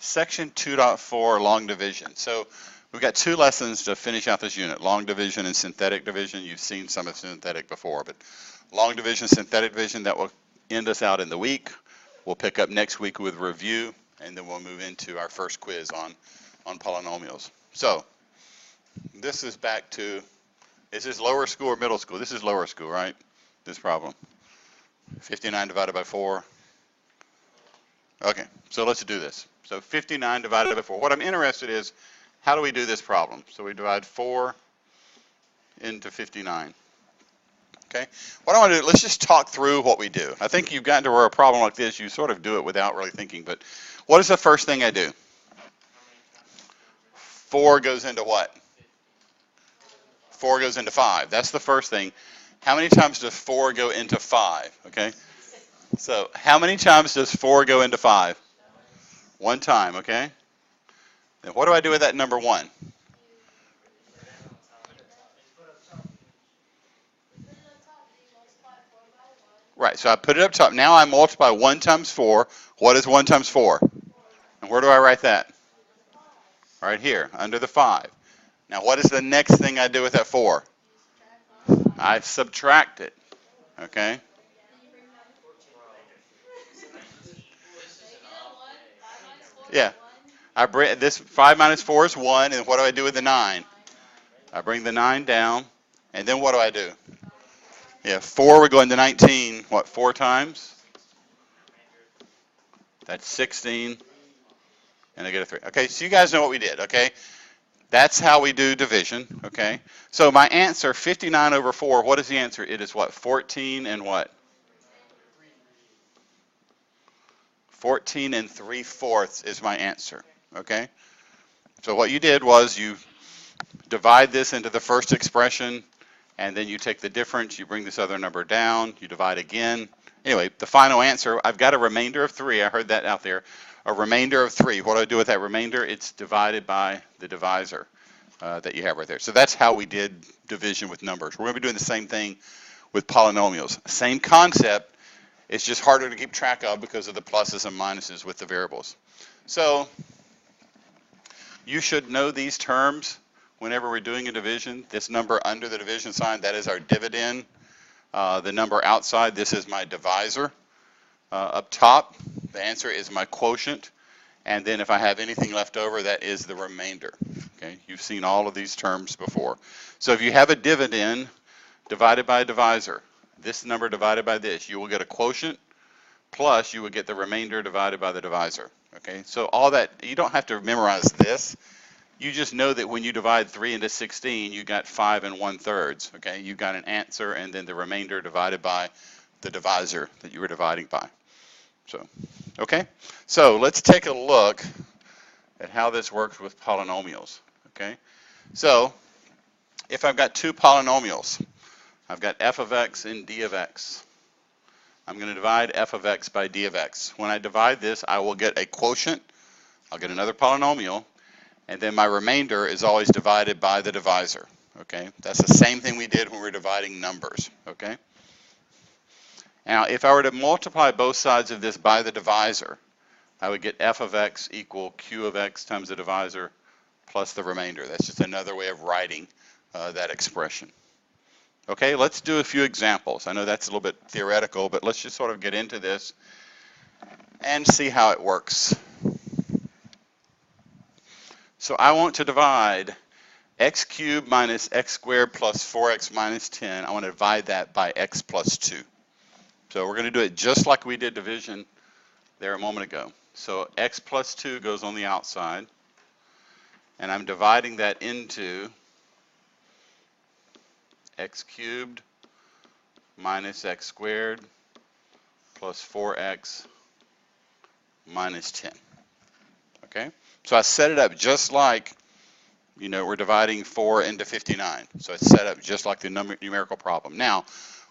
Section 2.4, long division. So we've got 2 lessons to finish out this unit, long division and synthetic division. You've seen some of synthetic before, but long division, synthetic division, that will end us out in the week. We'll pick up next week with review, and then we'll move into our first quiz on polynomials. So this is back to, is this lower school or middle school? This is lower school, right? This problem. 59 divided by 4. Okay, so let's do this. So 59 divided by 4. What I'm interested is, how do we do this problem? So we divide 4 into 59. Okay, what I want to do, let's just talk through what we do. I think you've gotten to where a problem like this, you sort of do it without really thinking, but what is the first thing I do? 4 goes into what? 4 goes into 5. That's the first thing. How many times does 4 go into 5? Okay, so how many times does 4 go into 5? 1 time, okay? Then what do I do with that number 1? Right, so I put it up top. Now I multiply 1 times 4. What is 1 times 4? And where do I write that? Right here, under the 5. Now what is the next thing I do with that 4? I subtract it, okay? Yeah, I bring this 5 minus 4 is 1, and what do I do with the 9? I bring the 9 down, and then what do I do? Yeah, 4 would go into 19, what, 4 times? That's 16, and I get a 3. Okay, so you guys know what we did, okay? That's how we do division, okay? So my answer, 59 over 4, what is the answer? It is what, 14 and what? 14 and 3/4 is my answer, okay? So what you did was you divide this into the first expression, and then you take the difference, you bring this other number down, you divide again. Anyway, the final answer, I've got a remainder of 3. I heard that out there. A remainder of 3. What do I do with that remainder? It's divided by the divisor that you have right there. So that's how we did division with numbers. We're going to be doing the same thing with polynomials. Same concept. It's just harder to keep track of because of the pluses and minuses with the variables. So you should know these terms whenever we're doing a division. This number under the division sign, that is our dividend. The number outside, this is my divisor. Up top, the answer is my quotient. And then if I have anything left over, that is the remainder. Okay, you've seen all of these terms before. So if you have a dividend divided by a divisor, this number divided by this, you will get a quotient, plus you will get the remainder divided by the divisor. Okay, so all that, you don't have to memorize this. You just know that when you divide 3 into 16, you got 5 1/3. Okay, you got an answer, and then the remainder divided by the divisor that you were dividing by. So, okay, so let's take a look at how this works with polynomials. Okay, so if I've got 2 polynomials, I've got f of x and d of x. I'm going to divide f of x by d of x. When I divide this, I will get a quotient. I'll get another polynomial, and then my remainder is always divided by the divisor. Okay, that's the same thing we did when we were dividing numbers. Okay. Now, if I were to multiply both sides of this by the divisor, I would get f of x equal q of x times the divisor plus the remainder. That's just another way of writing that expression. Okay, let's do a few examples. I know that's a little bit theoretical, but let's just sort of get into this and see how it works. So I want to divide x cubed minus x squared plus 4x minus 10. I want to divide that by x plus 2. So we're going to do it just like we did division there a moment ago. So x plus 2 goes on the outside, and I'm dividing that into x cubed minus x squared plus 4x minus 10. Okay, so I set it up just like, you know, we're dividing 4 into 59. So it's set up just like the numerical problem. Now,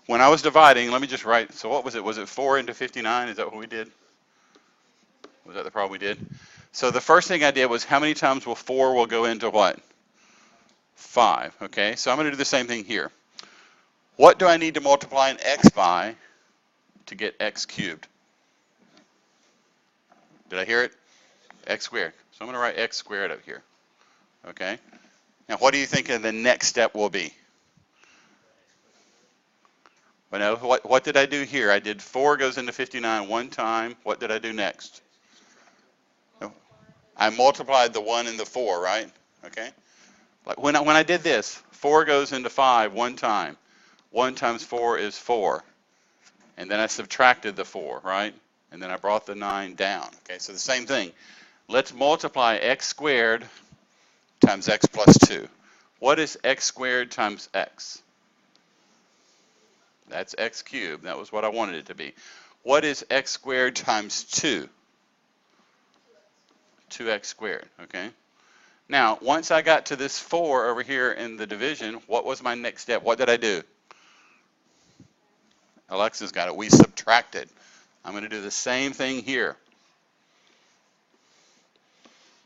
when I was dividing, let me just write, so what was it? Was it 4 into 59? Is that what we did? Was that the problem we did? So the first thing I did was, how many times will 4 will go into what? 5. Okay, so I'm going to do the same thing here. What do I need to multiply an x by to get x cubed? Did I hear it? x squared. So I'm going to write x squared up here. Okay? Now, what do you think the next step will be? Well, no, what did I do here? I did 4 goes into 59 one time. What did I do next? No, I multiplied the 1 and the 4, right? Okay? Like when I did this, 4 goes into 5 one time. 1 times 4 is 4. And then I subtracted the 4, right? And then I brought the 9 down. Okay, so the same thing. Let's multiply x squared times x plus 2. What is x squared times x? That's x cubed. That was what I wanted it to be. What is x squared times 2? 2x squared, okay? Now, once I got to this 4 over here in the division, what was my next step? What did I do? Alexa's got it. We subtracted. I'm going to do the same thing here.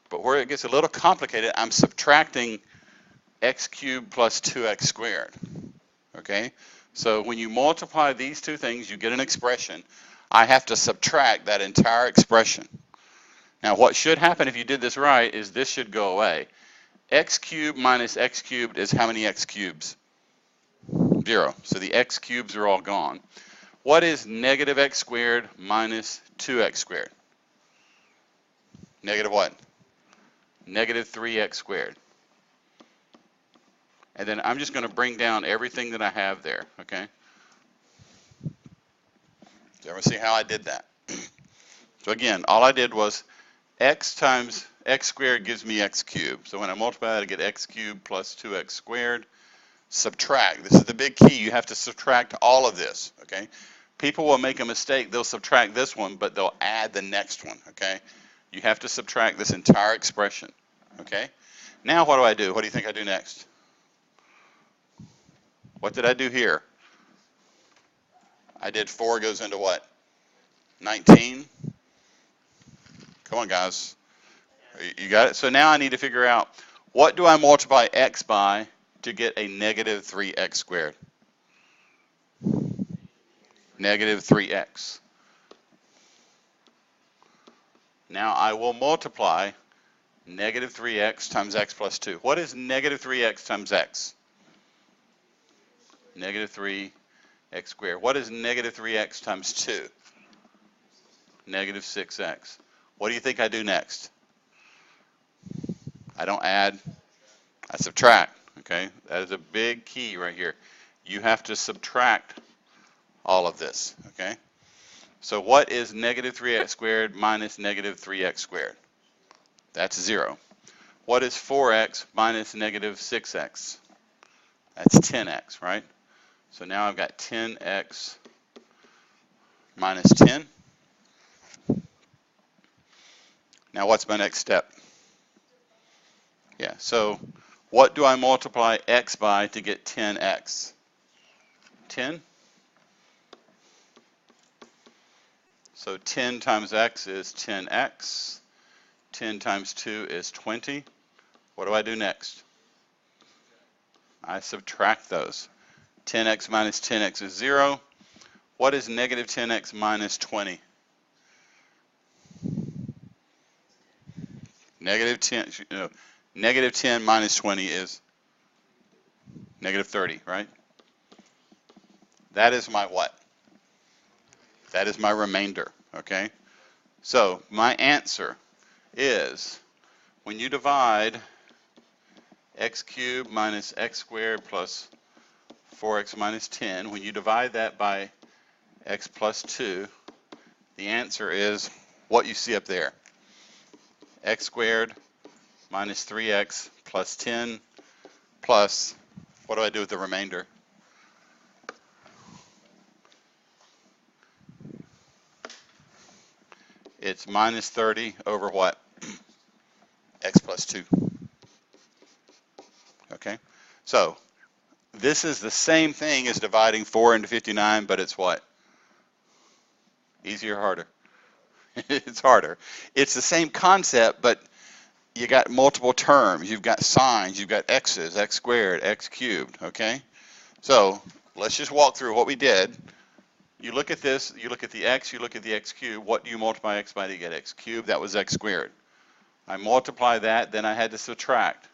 But where it gets a little complicated, I'm subtracting x cubed plus 2x squared. Okay? So when you multiply these two things, you get an expression. I have to subtract that entire expression. Now, what should happen if you did this right is this should go away. X cubed minus x cubed is how many x cubes? 0. So the x cubes are all gone. What is negative x squared minus 2x squared? Negative what? Negative 3x squared. And then I'm just going to bring down everything that I have there, okay? Did you ever see how I did that? So again, all I did was x times x squared gives me x cubed. So when I multiply that, I get x cubed plus 2x squared. Subtract. This is the big key. You have to subtract all of this, okay? People will make a mistake. They'll subtract this one, but they'll add the next one, okay? You have to subtract this entire expression, okay? Now what do I do? What do you think I do next? What did I do here? I did 4 goes into what? 19? Come on, guys. You got it? So now I need to figure out, what do I multiply x by to get a negative 3x squared? Negative 3x. Now I will multiply negative 3x times x plus 2. What is negative 3x times x? Negative 3x squared. What is negative 3x times 2? Negative 6x. What do you think I do next? I don't add, I subtract. Okay, that is a big key right here. You have to subtract all of this, okay? So what is negative 3x squared minus negative 3x squared? That's 0. What is 4x minus negative 6x? That's 10x, right? So now I've got 10x minus 10. Now what's my next step? Yeah, so what do I multiply x by to get 10x? 10? So 10 times x is 10x. 10 times 2 is 20. What do I do next? I subtract those. 10x minus 10x is 0. What is negative 10x minus 20? Negative 10, negative 10 minus 20 is negative 30, right? That is my what? That is my remainder, okay? So my answer is, when you divide x cubed minus x squared plus 4x minus 10, when you divide that by x plus 2, the answer is what you see up there. X squared minus 3x plus 10 plus, what do I do with the remainder? It's minus 30 over what? X plus 2. Okay, so this is the same thing as dividing 4 into 59, but it's what? Easier or harder? It's harder. It's the same concept, but you got multiple terms. You've got signs. You've got x's, x squared, x cubed, okay? So let's just walk through what we did. You look at this, you look at the x, you look at the x cubed. What do you multiply x by to get x cubed? That was x squared. I multiply that, then I had to subtract.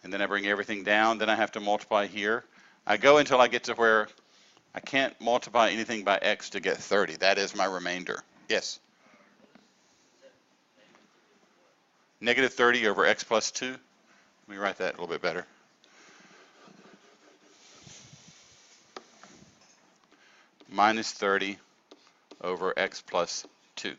And then I bring everything down, then I have to multiply here. I go until I get to where I can't multiply anything by x to get 30. That is my remainder. Yes? Negative 30 over x plus 2. Let me write that a little bit better. Minus 30 over x plus 2.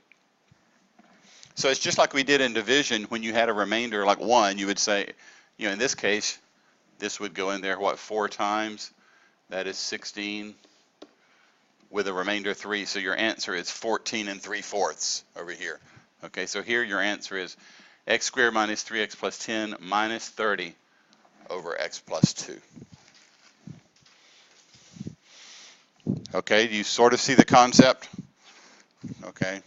So it's just like we did in division. When you had a remainder like 1, you would say, in this case, this would go in there, 4 times? That is 16 with a remainder 3. So your answer is 14 3/4 over here. Okay, so here your answer is x squared minus 3x plus 10 minus 30 over x plus 2. Okay, do you sort of see the concept? Okay,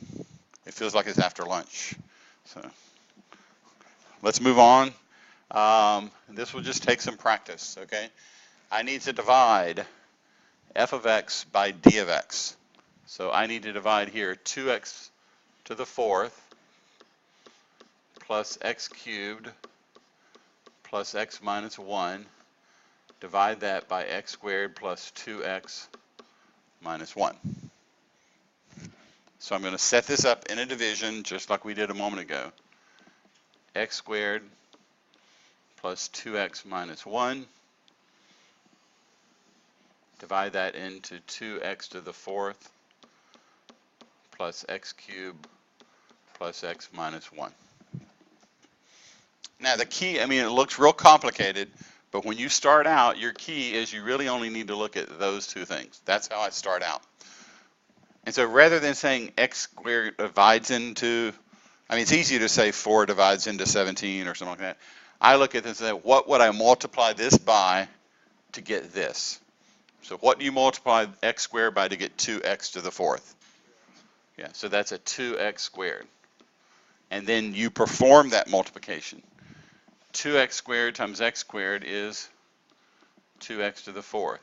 it feels like it's after lunch. So let's move on. This will just take some practice, okay? I need to divide f of x by d of x. So I need to divide here 2x to the 4th plus x cubed plus x minus 1. Divide that by x squared plus 2x minus 1. So I'm going to set this up in a division just like we did a moment ago. X squared plus 2x minus 1. Divide that into 2x to the 4th plus x cubed plus x minus 1. Now the key, it looks real complicated, but when you start out, your key is you really only need to look at those two things. That's how I start out. And so rather than saying x squared divides into, it's easy to say 4 divides into 17 or something like that. I look at this and say, what would I multiply this by to get this? So what do you multiply x squared by to get 2x to the 4th? Yeah, so that's a 2x squared. And then you perform that multiplication. 2x squared times x squared is 2x to the 4th.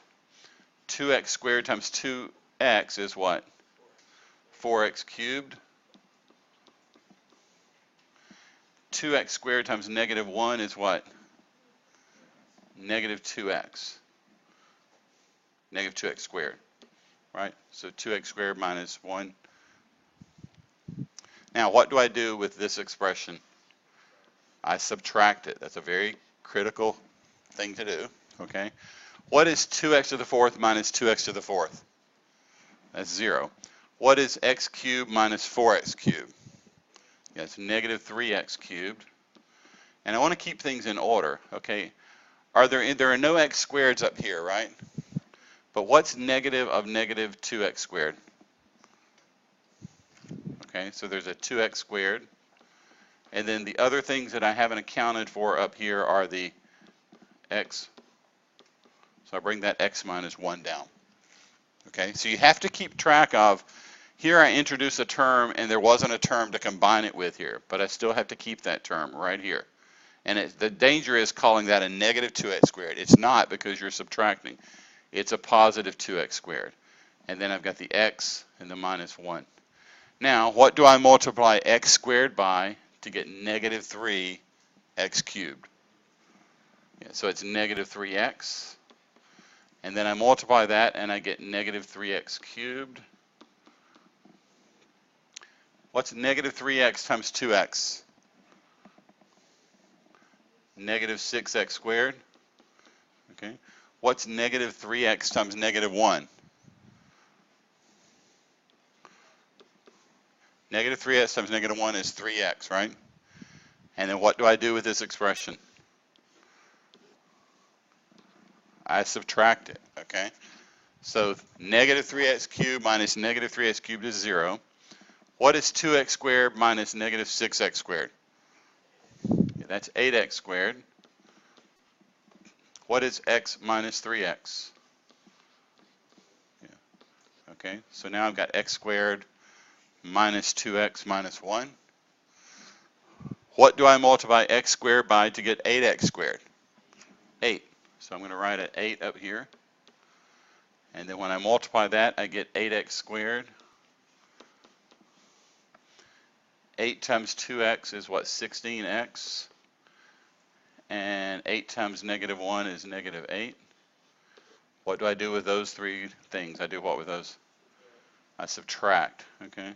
2x squared times 2x is what? 4x cubed. 2x squared times negative 1 is what? Negative 2x. Negative 2x squared, right? So 2x squared minus 1. Now, what do I do with this expression? I subtract it. That's a very critical thing to do, okay? What is 2x to the 4th minus 2x to the 4th? That's 0. What is x cubed minus 4x cubed? Yeah, it's negative 3x cubed. And I want to keep things in order, okay? There are no x squareds up here, right? But what's negative of negative 2x squared? Okay, so there's a 2x squared. And then the other things that I haven't accounted for up here are the x. So I bring that x minus 1 down. Okay, so you have to keep track of, here I introduce a term and there wasn't a term to combine it with here, but I still have to keep that term right here. And the danger is calling that a negative 2x squared. It's not, because you're subtracting. It's a positive 2x squared. And then I've got the x and the minus 1. Now, what do I multiply x squared by to get negative 3x cubed? Yeah, so it's negative 3x. And then I multiply that and I get negative 3x cubed. What's negative 3x times 2x? Negative 6x squared. Okay. What's negative 3x times negative 1? Negative 3x times negative 1 is 3x, right? And then what do I do with this expression? I subtract it, okay? So negative 3x cubed minus negative 3x cubed is 0. What is 2x squared minus negative 6x squared? Yeah, that's 8x squared. What is x minus 3x? Yeah. Okay, so now I've got x squared minus 2x minus 1. What do I multiply x squared by to get 8x squared? 8. So I'm going to write an 8 up here. And then when I multiply that, I get 8x squared. 8 times 2x is what, 16x? And 8 times negative 1 is negative 8. What do I do with those three things? I do what with those? I subtract, okay?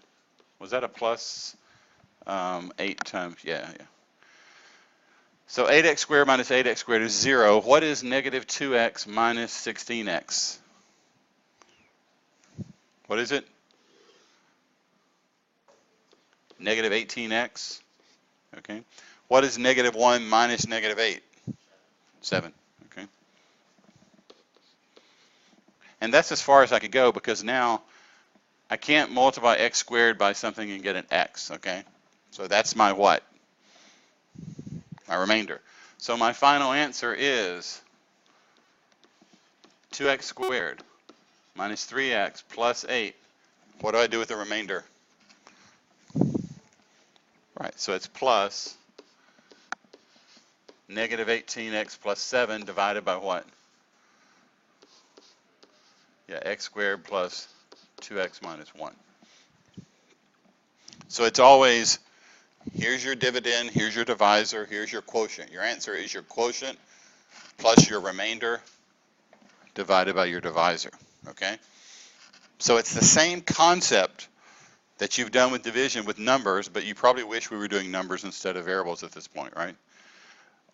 Was that a plus? 8 times, yeah. So 8x squared minus 8x squared is 0. What is negative 2x minus 16x? What is it? Negative 18x. Okay. What is negative 1 minus negative 8? 7. Okay. And that's as far as I could go, because now I can't multiply x squared by something and get an x. Okay. So that's my what? My remainder. So my final answer is 2x squared minus 3x plus 8. What do I do with the remainder? Right, so it's plus negative 18x plus 7 divided by what? Yeah, x squared plus 2x minus 1. So it's always, here's your dividend, here's your divisor, here's your quotient. Your answer is your quotient plus your remainder divided by your divisor, okay? So it's the same concept that you've done with division with numbers, but you probably wish we were doing numbers instead of variables at this point, right?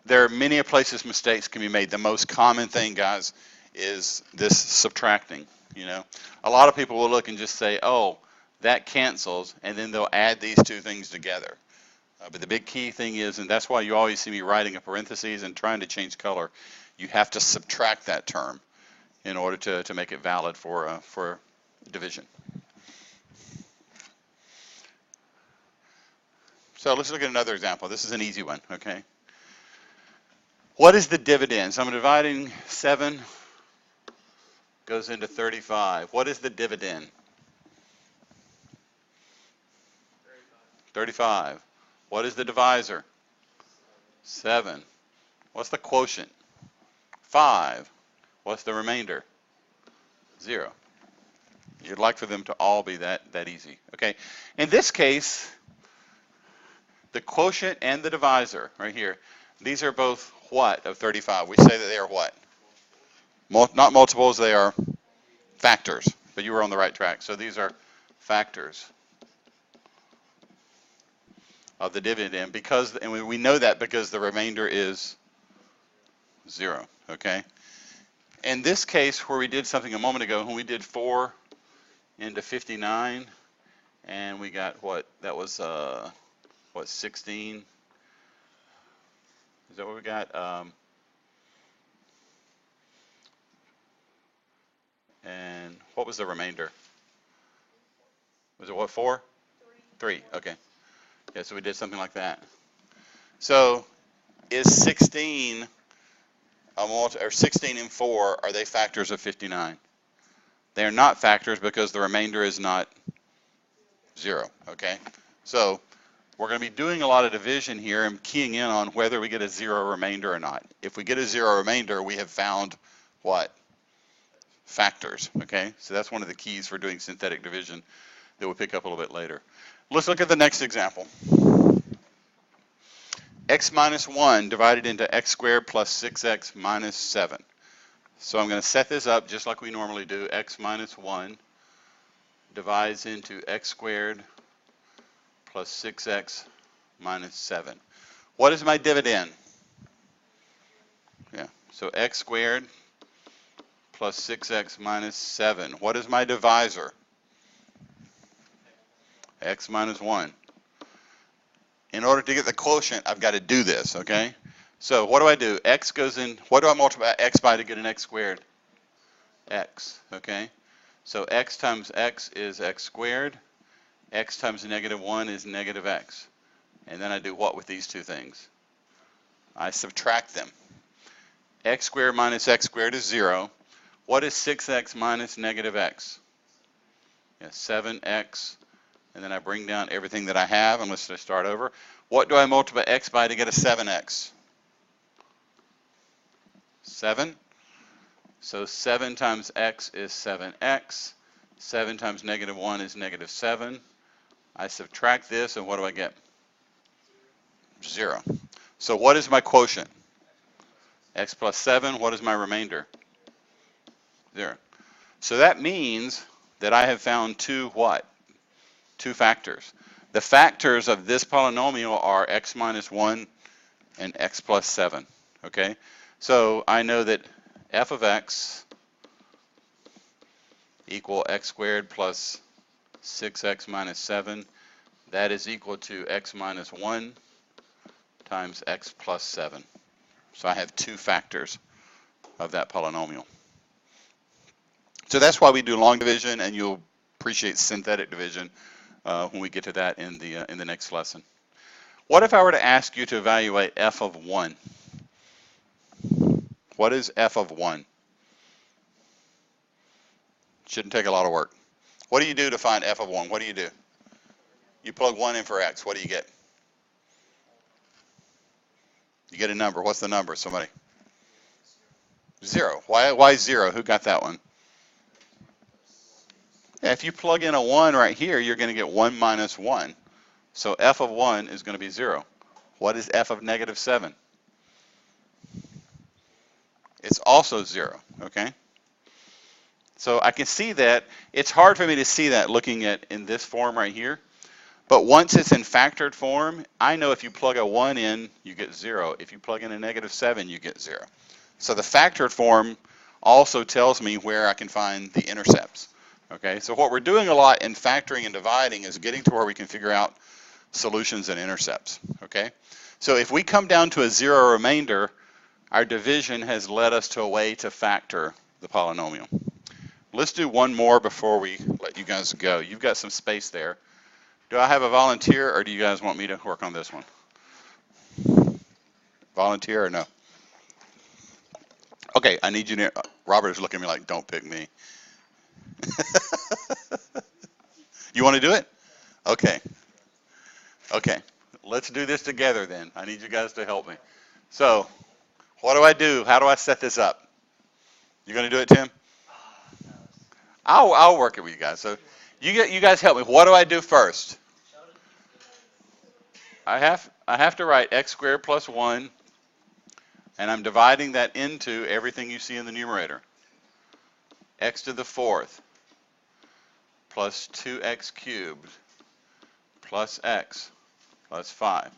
There are many places mistakes can be made. The most common thing, guys, is this subtracting, you know. A lot of people will look and just say, oh, that cancels, and then they'll add these two things together. But the big key thing is, and that's why you always see me writing a parentheses and trying to change color, you have to subtract that term in order to make it valid for division. So let's look at another example. This is an easy one, okay? What is the dividend? So I'm dividing 7 goes into 35. What is the dividend? 35. What is the divisor? 7. What's the quotient? 5. What's the remainder? 0. You'd like for them to all be that easy. Okay. In this case, the quotient and the divisor right here, these are both what of 35? We say that they are what? Not multiples, they are factors. But you were on the right track. So these are factors of the dividend, because, and we know that because the remainder is 0, okay? In this case, where we did something a moment ago, when we did 4 into 59, and we got what? That was, what, 16? Is that what we got? And what was the remainder? Was it what, 4? 3, okay. Yeah, so we did something like that. So is 16 or 16 and 4, are they factors of 59? They are not factors because the remainder is not 0, okay? So we're going to be doing a lot of division here and keying in on whether we get a 0 remainder or not. If we get a 0 remainder, we have found what? Factors, okay? So that's one of the keys for doing synthetic division that we'll pick up a little bit later. Let's look at the next example. X minus 1 divided into x squared plus 6x minus 7. So I'm going to set this up just like we normally do. X minus 1 divides into x squared plus 6x minus 7. What is my dividend? Yeah, so x squared plus 6x minus 7. What is my divisor? X minus 1. In order to get the quotient, I've got to do this, okay? So what do? X goes in, what do I multiply x by to get an x squared? X, okay? So x times x is x squared. X times negative 1 is negative x. And then I do what with these two things? I subtract them. X squared minus x squared is 0. What is 6x minus negative x? Yeah, 7x. And then I bring down everything that I have, and let's just start over. What do I multiply x by to get a 7x? 7. So 7 times x is 7x. 7 times negative 1 is negative 7. I subtract this, and what do I get? 0. So what is my quotient? X plus 7. What is my remainder? 0. So that means that I have found two what? Two factors. The factors of this polynomial are x minus 1 and x plus 7. Okay? So I know that f of x equal x squared plus 6x minus 7. That is equal to x minus 1 times x plus 7. So I have two factors of that polynomial. So that's why we do long division, and you'll appreciate synthetic division when we get to that in the next lesson. What if I were to ask you to evaluate f of 1? What is f of 1? Shouldn't take a lot of work. What do you do to find f of 1? What do you do? You plug 1 in for x. What do you get? You get a number. What's the number? Somebody? 0. Why 0? Who got that one? Yeah, if you plug in a 1 right here, you're going to get 1 minus 1. So f of 1 is going to be 0. What is f of negative 7? It's also 0, okay? So I can see that. It's hard for me to see that looking at in this form right here. But once it's in factored form, I know if you plug a 1 in, you get 0. If you plug in a negative 7, you get 0. So the factored form also tells me where I can find the intercepts. Okay, so what we're doing a lot in factoring and dividing is getting to where we can figure out solutions and intercepts. Okay, so if we come down to a 0 remainder, our division has led us to a way to factor the polynomial. Let's do one more before we let you guys go. You've got some space there. Do I have a volunteer, or do you guys want me to work on this one? Volunteer or no? Okay, I need you to. Robert is looking at me like, don't pick me. You want to do it? Okay. Okay. Let's do this together then. I need you guys to help me. So, what do I do? How do I set this up? You going to do it, Tim? I'll work it with you guys. So, you guys help me. What do I do first? I have to write x squared plus 1, and I'm dividing that into everything you see in the numerator. X to the 4th plus 2x cubed plus x plus 5.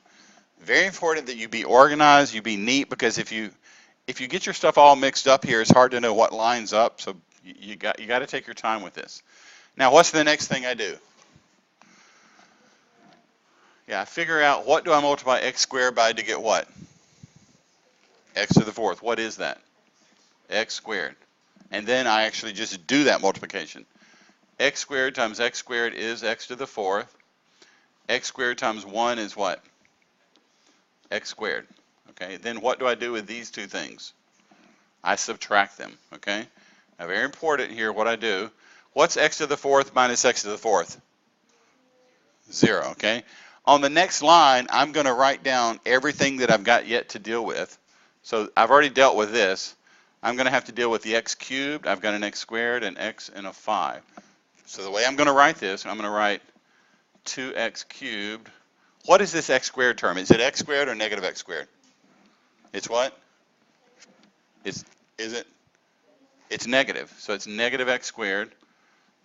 Very important that you be organized, you be neat, because if you get your stuff all mixed up here, it's hard to know what lines up. So you got to take your time with this. Now, what's the next thing I do? Yeah, I figure out what do I multiply x squared by to get what? X to the 4th. What is that? X squared. And then I actually just do that multiplication. X squared times x squared is x to the 4th. X squared times 1 is what? X squared. Okay, then what do I do with these two things? I subtract them. Okay, now very important here what I do. What's x to the 4th minus x to the 4th? 0. Okay, on the next line, I'm going to write down everything that I've got yet to deal with. So I've already dealt with this. I'm going to have to deal with the x cubed. I've got an x squared, an x, and a 5. So the way I'm going to write this, I'm going to write 2x cubed. What is this x squared term? Is it x squared or negative x squared? It's what? Is it? It's negative. So it's negative x squared.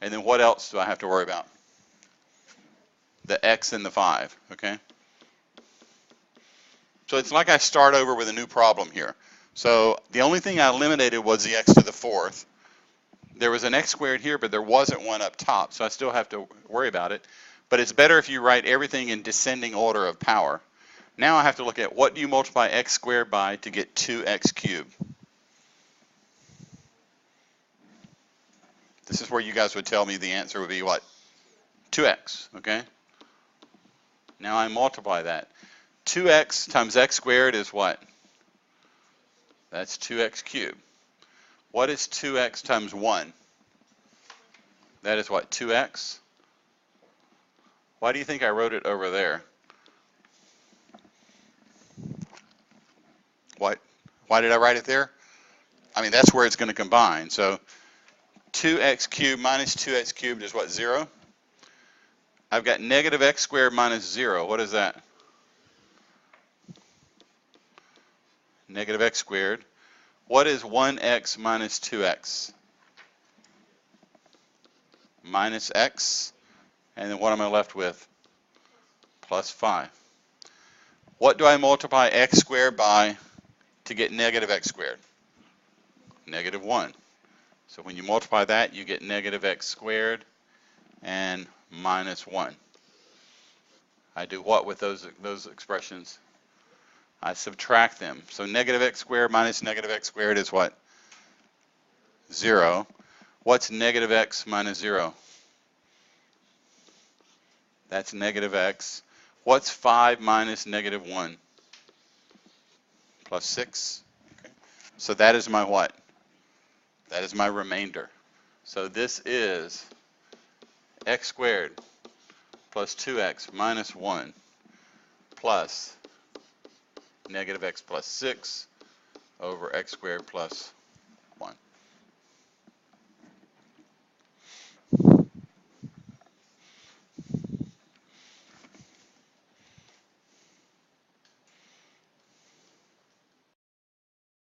And then what else do I have to worry about? The x and the 5. Okay? So it's like I start over with a new problem here. So the only thing I eliminated was the x to the 4th. There was an x squared here, but there wasn't one up top, so I still have to worry about it. But it's better if you write everything in descending order of power. Now I have to look at what do you multiply x squared by to get 2x cubed. This is where you guys would tell me the answer would be what? 2x, okay? Now I multiply that. 2x times x squared is what? That's 2x cubed. What is 2x times 1? That is what, 2x? Why do you think I wrote it over there? Why did I write it there? I mean, that's where it's going to combine. So 2x cubed minus 2x cubed is what, 0? I've got negative x squared minus 0. What is that? negative x squared. What is 1x minus 2x? Minus x, and then what am I left with? Plus 5. What do I multiply x squared by to get negative x squared? Negative 1. So when you multiply that, you get negative x squared and minus 1. I do what with those expressions? I subtract them. So negative x squared minus negative x squared is what? 0. What's negative x minus 0? That's negative x. What's 5 minus negative 1? Plus 6. Okay. So that is my what? That is my remainder. So this is x squared plus 2x minus 1 plus negative x plus 6 over x squared plus 1.